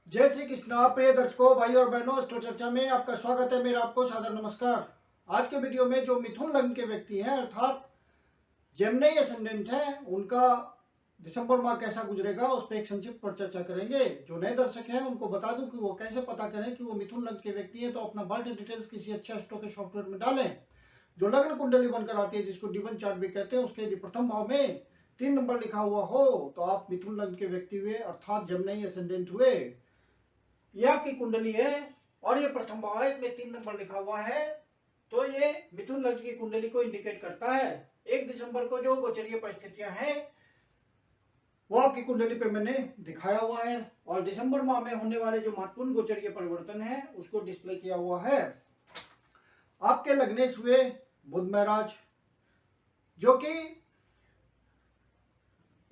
जय श्री कृष्णा। प्रिय दर्शकों, भाई और बहनों, अस्ट्रो चर्चा में आपका स्वागत है। मेरा आपको सादर नमस्कार। आज के वीडियो में जो मिथुन लग्न के व्यक्ति हैं अर्थात जेमिनी एसेंडेंट हैं, उनका दिसंबर माह कैसा गुजरेगा उस पर एक संक्षिप्त पर चर्चा करेंगे। जो नए दर्शक हैं उनको बता दूं कि वो कैसे पता करें कि वो मिथुन लग्न के व्यक्ति हैं। तो अपना बर्थ डिटेल्स किसी अच्छे एस्ट्रो के सॉफ्टवेयर में डालें। जो लग्न कुंडली बनकर आती है, जिसको डिवन चार्ट भी कहते हैं, उसके यदि प्रथम भाव में 3 नंबर लिखा हुआ हो तो आप मिथुन लग्न के व्यक्ति हुए अर्थात जेमिनी एसेंडेंट हुए। ये आपकी कुंडली है और ये प्रथम भाव है, इसमें 3 नंबर लिखा हुआ है, तो ये मिथुन लग्न की कुंडली को इंडिकेट करता है। 1 दिसंबर को जो गोचरीय परिस्थितियां हैं वो आपकी कुंडली पे मैंने दिखाया हुआ है और दिसंबर माह में होने वाले जो महत्वपूर्ण गोचरीय परिवर्तन है उसको डिस्प्ले किया हुआ है। आपके लग्नेश हुए बुध महाराज, जो कि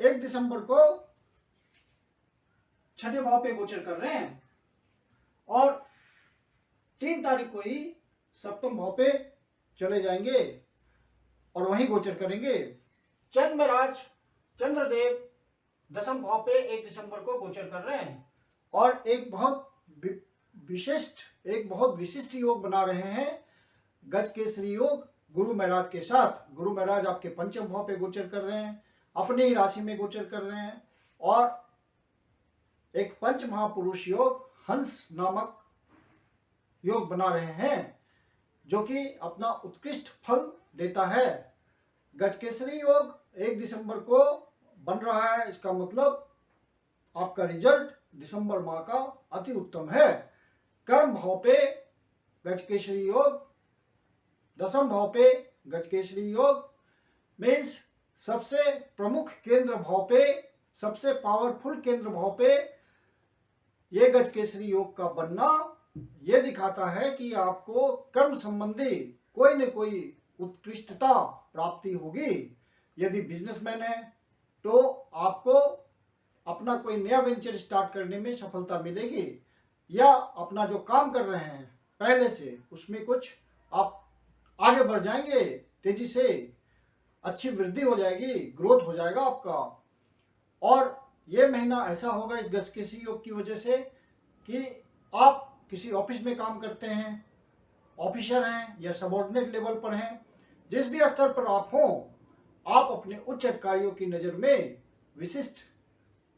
1 दिसंबर को 6ठे भाव पे गोचर कर रहे हैं और 3 तारीख को ही सप्तम भाव पे चले जाएंगे और वहीं गोचर करेंगे। चंद्र महाराज, चंद्रदेव दसम भाव पे 1 दिसंबर को गोचर कर रहे हैं और एक बहुत विशिष्ट योग बना रहे हैं, गज केसरी योग गुरु महाराज के साथ। गुरु महाराज आपके पंचम भाव पे गोचर कर रहे हैं, अपने ही राशि में गोचर कर रहे हैं और एक पंच महापुरुष योग हंस नामक योग बना रहे हैं, जो कि अपना उत्कृष्ट फल देता है। गजकेसरी योग 1 दिसंबर को बन रहा है, इसका मतलब आपका रिजल्ट दिसंबर माह का अति उत्तम है। कर्म भाव पे गजकेसरी योग, दसम भाव पे गजकेसरी योग मीन्स सबसे प्रमुख केंद्र भाव पे, सबसे पावरफुल केंद्र भाव पे ये गजकेसरी योग का बनना ये दिखाता है कि आपको कर्म संबंधी कोई न कोई उत्कृष्टता प्राप्ति होगी। यदि बिजनेसमैन है तो आपको अपना कोई नया वेंचर स्टार्ट करने में सफलता मिलेगी, या अपना जो काम कर रहे हैं पहले से उसमें कुछ आप आगे बढ़ जाएंगे, तेजी से अच्छी वृद्धि हो जाएगी, ग्रोथ हो जाएगा आपका। और ये महीना ऐसा होगा इस गजकेसरी योग की वजह से कि आप किसी ऑफिस में काम करते हैं, ऑफिसर हैं या सबऑर्डिनेट लेवल पर हैं, जिस भी स्तर पर आप हों, आप अपने उच्च अधिकारियों की नज़र में विशिष्ट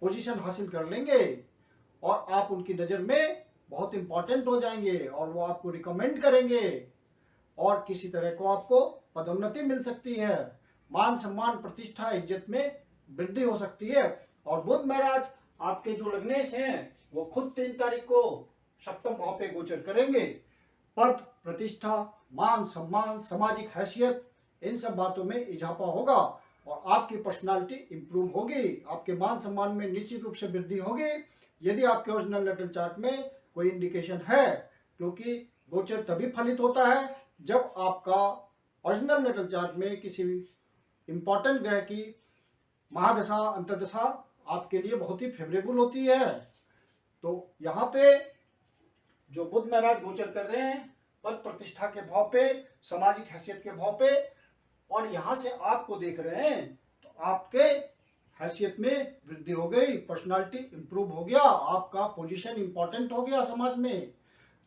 पोजीशन हासिल कर लेंगे और आप उनकी नज़र में बहुत इंपॉर्टेंट हो जाएंगे और वो आपको रिकमेंड करेंगे और किसी तरह को आपको पदोन्नति मिल सकती है, मान सम्मान प्रतिष्ठा इज्जत में वृद्धि हो सकती है। और बुध महाराज आपके जो लग्नेश हैं वो खुद 3 तारीख को सप्तम भाव पे गोचर करेंगे। पद प्रतिष्ठा, मान सम्मान, सामाजिक हैसियत, इन सब बातों में इजाफा होगा और आपकी पर्सनालिटी इंप्रूव होगी, आपके मान सम्मान में निश्चित रूप से वृद्धि होगी। यदि आपके ओरिजिनल नेटल चार्ट में कोई इंडिकेशन है, क्योंकि गोचर तभी फलित होता है जब आपका ओरिजिनल नेटल चार्ट में किसी इंपॉर्टेंट ग्रह की महादशा अंतर्दशा आपके लिए बहुत ही फेवरेबल होती है। तो यहाँ पे जो बुध महाराज गोचर कर रहे हैं पद प्रतिष्ठा के भाव पे, सामाजिक हैसियत के भाव पे, और यहाँ से आपको देख रहे हैं तो आपके हैसियत में वृद्धि हो गई, पर्सनालिटी इंप्रूव हो गया, आपका पोजीशन इंपॉर्टेंट हो गया समाज में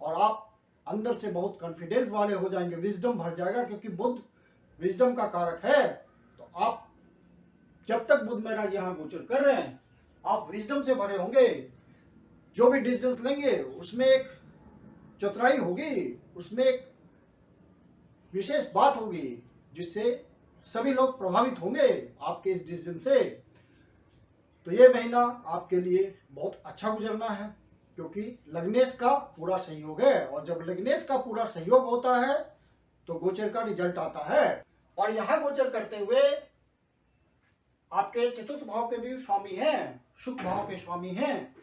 और आप अंदर से बहुत कॉन्फिडेंस वाले हो जाएंगे, विजडम भर जाएगा, क्योंकि बुध विजडम का कारक है। तो आप जब तक बुध महाराज यहाँ गोचर कर रहे हैं आप विजडम से भरे होंगे, जो भी डिसीजंस लेंगे उसमें एक चतुराई होगी, उसमें एक विशेष बात होगी जिससे सभी लोग प्रभावित होंगे आपके इस डिसीजन से। तो ये महीना आपके लिए बहुत अच्छा गुजरना है, क्योंकि लग्नेश का पूरा सहयोग है और जब लग्नेश का पूरा सहयोग होता है तो गोचर का रिजल्ट आता है। और यहाँ गोचर करते हुए आपके चतुर्थ भाव के भी स्वामी हैं, सुख भाव के स्वामी हैं,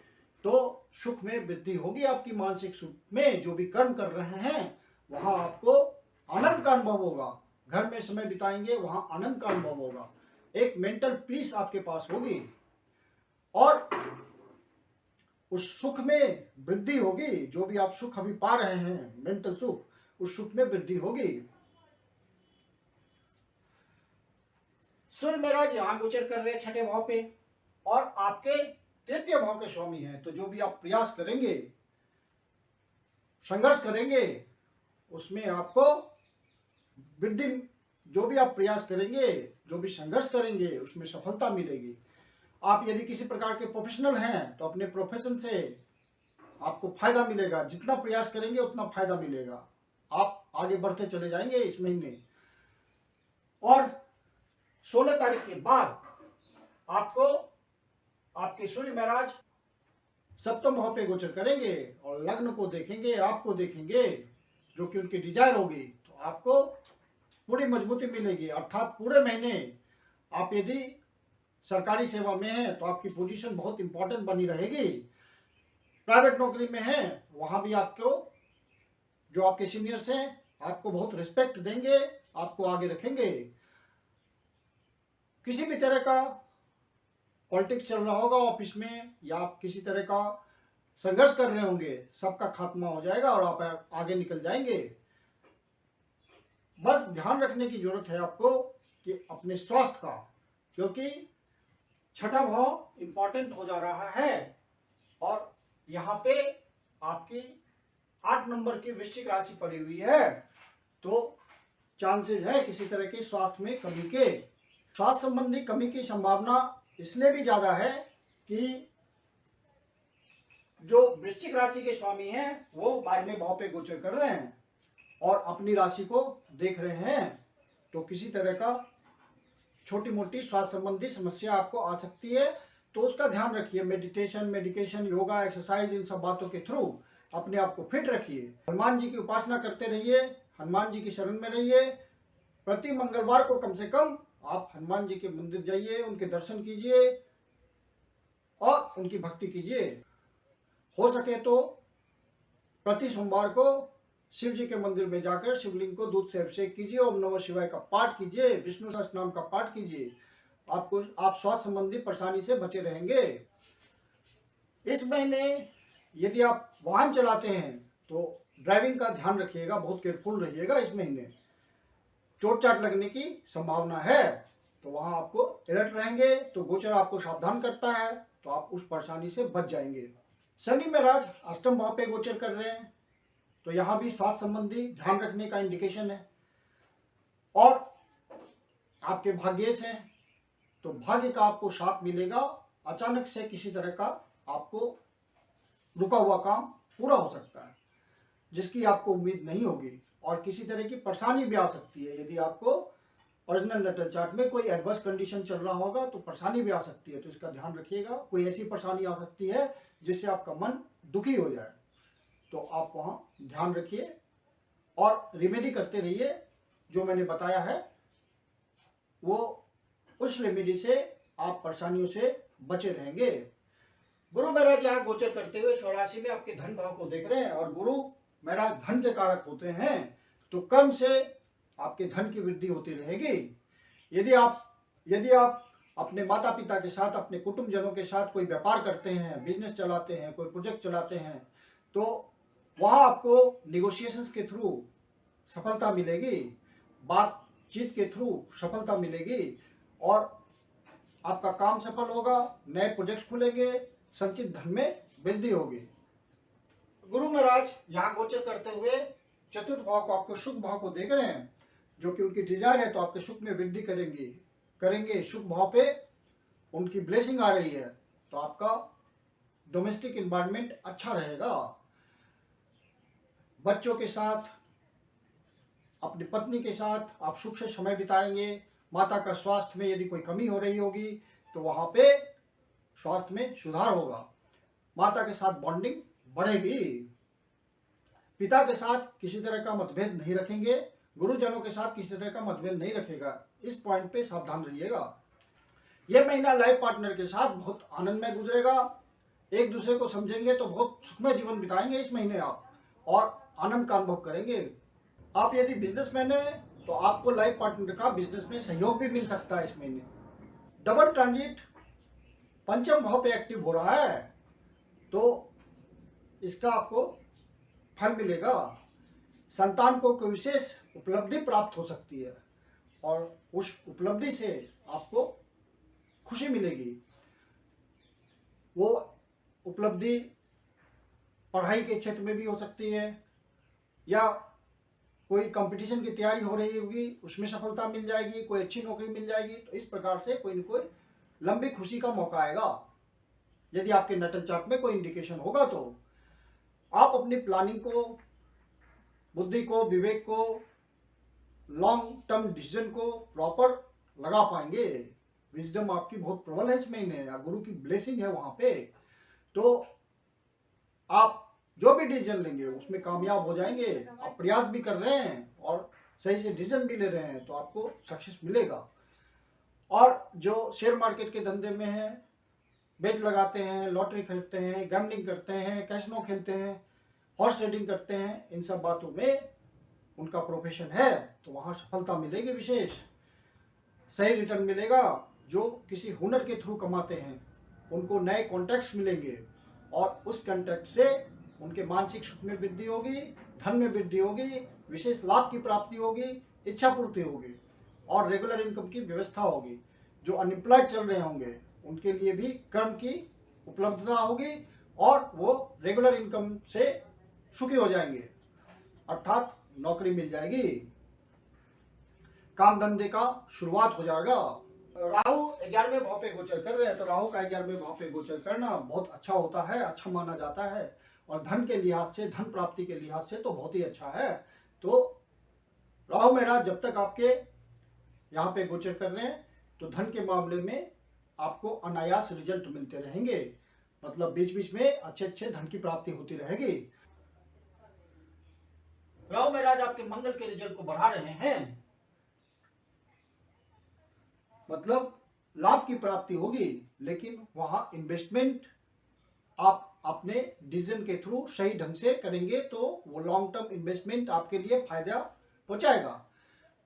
तो सुख में वृद्धि होगी आपकी, मानसिक सुख में। जो भी कर्म कर रहे हैं वहां आपको आनंद का अनुभव होगा, घर में समय बिताएंगे वहां आनंद का अनुभव होगा, एक मेंटल पीस आपके पास होगी और उस सुख में वृद्धि होगी। जो भी आप सुख अभी पा रहे हैं, मेंटल सुख, उस सुख में वृद्धि होगी। सूर्य महाराज यहाँ गोचर कर रहे हैं 6ठे भाव पे और आपके तृतीय भाव के स्वामी हैं, तो जो भी आप प्रयास करेंगे, संघर्ष करेंगे, उसमें आपको वृद्धि, जो भी आप प्रयास करेंगे, जो भी संघर्ष करेंगे, उसमें सफलता मिलेगी। आप यदि किसी प्रकार के प्रोफेशनल हैं तो अपने प्रोफेशन से आपको फायदा मिलेगा, जितना प्रयास करेंगे उतना फायदा मिलेगा, आप आगे बढ़ते चले जाएंगे इस महीने। और 16 तारीख के बाद आपको आपके सूर्य महाराज सप्तम भाव पे गोचर करेंगे और लग्न को देखेंगे, आपको देखेंगे, जो कि उनकी डिजायर होगी, तो आपको पूरी मजबूती मिलेगी। अर्थात पूरे महीने आप यदि सरकारी सेवा में हैं तो आपकी पोजीशन बहुत इंपॉर्टेंट बनी रहेगी। प्राइवेट नौकरी में हैं वहां भी आपको, जो आपके सीनियर्स हैं, आपको बहुत रिस्पेक्ट देंगे, आपको आगे रखेंगे। किसी भी तरह का पॉलिटिक्स चल रहा होगा ऑफिस में, या आप किसी तरह का संघर्ष कर रहे होंगे, सबका खात्मा हो जाएगा और आप आगे निकल जाएंगे। बस ध्यान रखने की जरूरत है आपको कि अपने स्वास्थ्य का, क्योंकि छठा भाव इंपॉर्टेंट हो जा रहा है और यहाँ पे आपकी 8 नंबर की वृश्चिक राशि पड़ी हुई है, तो चांसेस है किसी तरह के स्वास्थ्य में कमी के। स्वास्थ्य संबंधी कमी की संभावना इसलिए भी ज्यादा है कि जो वृश्चिक राशि के स्वामी हैं वो 12वें भाव पे गोचर कर रहे हैं और अपनी राशि को देख रहे हैं, तो किसी तरह का छोटी मोटी स्वास्थ्य संबंधी समस्या आपको आ सकती है, तो उसका ध्यान रखिए। मेडिकेशन, योगा, एक्सरसाइज, इन सब बातों के थ्रू अपने आप को फिट रखिए। हनुमान जी की उपासना करते रहिए, हनुमान जी की शरण में रहिए। प्रति मंगलवार को कम से कम आप हनुमान जी के मंदिर जाइए, उनके दर्शन कीजिए और उनकी भक्ति कीजिए। हो सके तो प्रति सोमवार को शिव जी के मंदिर में जाकर शिवलिंग को दूध से अभिषेक कीजिए, ओम नमः शिवाय का पाठ कीजिए, विष्णु सहस्त्रनाम का पाठ कीजिए। आप स्वास्थ्य संबंधी परेशानी से बचे रहेंगे। इस महीने यदि आप वाहन चलाते हैं तो ड्राइविंग का ध्यान रखिएगा, बहुत केयरफुल रहिएगा। इस महीने चोट चाट लगने की संभावना है, तो वहां आपको अलर्ट रहेंगे। तो गोचर आपको सावधान करता है, तो आप उस परेशानी से बच जाएंगे। शनि महाराज अष्टम भाव पे गोचर कर रहे हैं, तो यहाँ भी स्वास्थ्य संबंधी ध्यान रखने का इंडिकेशन है। और आपके भाग्येश हैं, तो भाग्य का आपको साथ मिलेगा। अचानक से किसी तरह का आपको रुका हुआ काम पूरा हो सकता है, जिसकी आपको उम्मीद नहीं होगी, और किसी तरह की परेशानी भी आ सकती है। यदि आपको ओरिजिनल लेटर चार्ट में कोई एडवर्स कंडीशन चल रहा होगा तो परेशानी भी आ सकती है, तो इसका ध्यान रखिएगा। कोई ऐसी परेशानी आ सकती है जिससे आपका मन दुखी हो जाए, तो आप वहां ध्यान रखिए और रेमेडी करते रहिए। जो मैंने बताया है वो उस रेमेडी से आप परेशानियों से बचे रहेंगे। गुरु महाराज यहाँ गोचर करते हुए 84 में आपके धन भाव को देख रहे हैं, और गुरु महाराज धन के कारक होते हैं, तो कर्म से आपके धन की वृद्धि होती रहेगी। यदि आप अपने माता पिता के साथ, अपने कुटुंबजनों के साथ कोई व्यापार करते हैं, बिजनेस चलाते हैं, कोई प्रोजेक्ट चलाते हैं, तो वहां आपको निगोशिएशंस के थ्रू सफलता मिलेगी, बातचीत के थ्रू सफलता मिलेगी, और आपका काम सफल होगा, नए प्रोजेक्ट्स खुलेंगे, संचित धन में वृद्धि होगी। गुरु महाराज यहाँ गोचर करते हुए चतुर्थ भाव को, आपको सुख भाव को देख रहे हैं, जो कि उनकी डिजायर है, तो आपके सुख में वृद्धि करेंगे। सुख भाव पे उनकी ब्लेसिंग आ रही है, तो आपका डोमेस्टिक एनवायरनमेंट अच्छा रहेगा। बच्चों के साथ, अपनी पत्नी के साथ आप सुख से समय बिताएंगे। माता का स्वास्थ्य में यदि कोई कमी हो रही होगी तो वहां पे स्वास्थ्य में सुधार होगा। माता के साथ बॉन्डिंग बढ़ेगी। पिता के साथ किसी तरह का मतभेद नहीं रखेंगे, गुरुजनों के साथ किसी तरह का मतभेद नहीं रखेगा। इस पॉइंट पे सावधान रहिएगा। यह महीना लाइफ पार्टनर के साथ बहुत आनंदमय गुजरेगा। एक दूसरे को समझेंगे तो बहुत सुखमय जीवन बिताएंगे इस महीने आप, और आनंद का अनुभव करेंगे। आप यदि बिजनेसमैन हैं तो आपको लाइफ पार्टनर का बिजनेस में सहयोग भी मिल सकता है इस महीने। डबल ट्रांजिट पंचम भाव पे एक्टिव हो रहा है, तो इसका आपको फल मिलेगा। संतान को कोई विशेष उपलब्धि प्राप्त हो सकती है, और उस उपलब्धि से आपको खुशी मिलेगी। वो उपलब्धि पढ़ाई के क्षेत्र में भी हो सकती है, या कोई कंपटीशन की तैयारी हो रही होगी उसमें सफलता मिल जाएगी, कोई अच्छी नौकरी मिल जाएगी। तो इस प्रकार से कोई न कोई लंबी खुशी का मौका आएगा। यदि आपके नटल चार्ट में कोई इंडिकेशन होगा तो आप अपनी प्लानिंग को, बुद्धि को, विवेक को, लॉन्ग टर्म डिसीजन को प्रॉपर लगा पाएंगे। विजडम आपकी बहुत प्रबल है इस महीने, या गुरु की ब्लेसिंग है वहां पे, तो आप जो भी डिसीजन लेंगे उसमें कामयाब हो जाएंगे। आप प्रयास भी कर रहे हैं और सही से डिसीजन भी ले रहे हैं तो आपको सक्सेस मिलेगा। और जो शेयर मार्केट के धंधे में है, बेट लगाते हैं, लॉटरी खरीदते हैं, गैम्बलिंग करते हैं, कैसीनो खेलते हैं, हॉर्स ट्रेडिंग करते हैं, इन सब बातों में उनका प्रोफेशन है तो वहाँ सफलता मिलेगी विशेष, सही रिटर्न मिलेगा। जो किसी हुनर के थ्रू कमाते हैं उनको नए कॉन्टैक्ट्स मिलेंगे और उस कॉन्टैक्ट से उनके मानसिक सुख में वृद्धि होगी, धन में वृद्धि होगी, विशेष लाभ की प्राप्ति होगी, इच्छा पूर्ति होगी और रेगुलर इनकम की व्यवस्था होगी। जो अनएम्प्लॉयड चल रहे होंगे उनके लिए भी कर्म की उपलब्धता होगी और वो रेगुलर इनकम से सुखी हो जाएंगे, अर्थात नौकरी मिल जाएगी, काम धंधे का शुरुआत हो जाएगा। राहु 11वें भाव पे गोचर कर रहे हैं तो राहु का 11वें भाव पे गोचर करना बहुत अच्छा होता है, अच्छा माना जाता है और धन के लिहाज से, धन प्राप्ति के लिहाज से तो बहुत ही अच्छा है। तो राहु महाराज जब तक आपके यहाँ पे गोचर कर रहे हैं तो धन के मामले में आपको अनायास रिजल्ट मिलते रहेंगे, मतलब बीच बीच में अच्छे अच्छे धन की प्राप्ति होती रहेगी। राहु महाराज आपके मंगल के रिजल्ट को बढ़ा रहे हैं, मतलब लाभ की प्राप्ति होगी, लेकिन वहां इन्वेस्टमेंट आप अपने डिसीजन के थ्रू सही ढंग से करेंगे तो वो लॉन्ग टर्म इन्वेस्टमेंट आपके लिए फायदा पहुंचाएगा।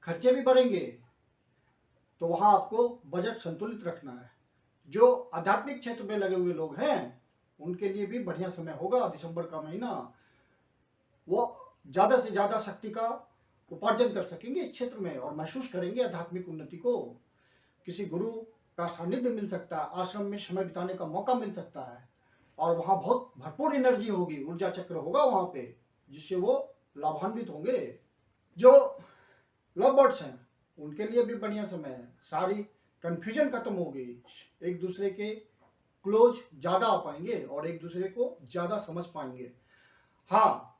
खर्चे भी बढ़ेंगे तो वहां आपको बजट संतुलित रखना है। जो आध्यात्मिक क्षेत्र में लगे हुए लोग हैं उनके लिए भी बढ़िया समय होगा दिसंबर का महीना, वो ज्यादा से ज्यादा शक्ति का उपार्जन कर सकेंगे इस क्षेत्र में और महसूस करेंगे आध्यात्मिक उन्नति को। किसी गुरु का सानिध्य मिल सकता है, आश्रम में समय बिताने का मौका मिल सकता है और वहां बहुत भरपूर एनर्जी होगी, ऊर्जा चक्र होगा वहां पे, जिससे वो लाभान्वित होंगे। जो लव बर्ड्स हैं उनके लिए भी बढ़िया समय है, सारी कंफ्यूजन खत्म होगी, एक दूसरे के क्लोज ज्यादा आ पाएंगे और एक दूसरे को ज्यादा समझ पाएंगे। हाँ,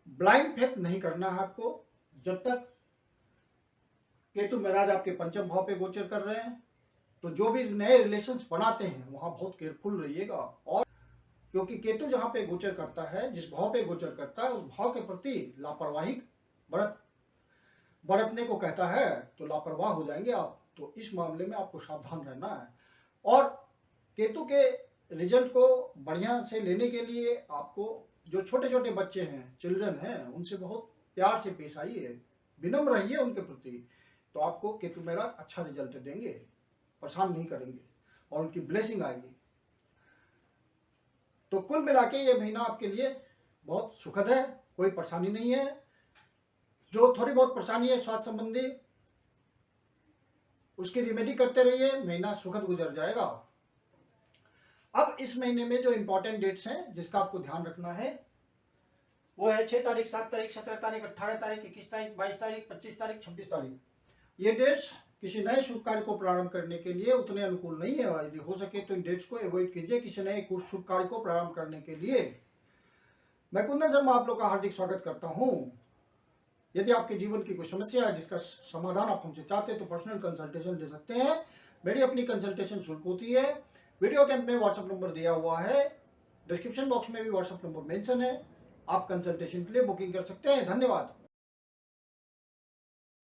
ब्लाइंड फेथ नहीं करना है आपको। जब तक केतु महाराज आपके पंचम भाव पे गोचर कर रहे हैं तो जो भी नए रिलेशंस बनाते हैं वहां बहुत केयरफुल रहिएगा। और क्योंकि केतु जहां पे गोचर करता है, जिस भाव पे गोचर करता है, उस भाव के प्रति लापरवाही बरतने को कहता है, तो लापरवाह हो जाएंगे आप। तो इस मामले में आपको सावधान रहना है। और केतु के रिजल्ट को बढ़िया से लेने के लिए आपको जो छोटे छोटे बच्चे हैं, चिल्ड्रन हैं, उनसे बहुत प्यार से पेश आइए, विनम्र रहिए उनके प्रति, तो आपको केतु महाराज अच्छा रिजल्ट देंगे, परेशान नहीं करेंगे और उनकी ब्लेसिंग आएगी। तो कुल मिला के ये महीना आपके लिए बहुत सुखद है, कोई परेशानी नहीं है। जो थोड़ी बहुत परेशानी है स्वास्थ्य संबंधी, उसकी रिमेडी करते रहिए, महीना सुखद गुजर जाएगा। अब इस महीने में जो इंपॉर्टेंट डेट्स हैं जिसका आपको ध्यान रखना है वो है 6 तारीख, 7 तारीख, 17 तारीख, 18 तारीख, 21 तारीख, 22 तारीख, 25 तारीख, 26 तारीख। ये डेट्स किसी नए शुभ कार्य को प्रारंभ करने के लिए उतने अनुकूल नहीं है। यदि हो सके तो इन डेट्स को अवॉइड कीजिए किसी नए शुभ कार्य को प्रारंभ करने के लिए। मैं कुंदन शर्मा आप लोग का हार्दिक स्वागत करता हूं। यदि आपके जीवन की कोई समस्या है जिसका समाधान आप हमसे चाहते हैं तो पर्सनल कंसल्टेशन ले सकते हैं। मेरी अपनी कंसल्टेशन शुल्क होती है। वीडियो के अंत में व्हाट्सएप नंबर दिया हुआ है, डिस्क्रिप्शन बॉक्स में भी व्हाट्सएप नंबर मेंशन है, आप कंसल्टेशन के लिए बुकिंग कर सकते हैं। धन्यवाद।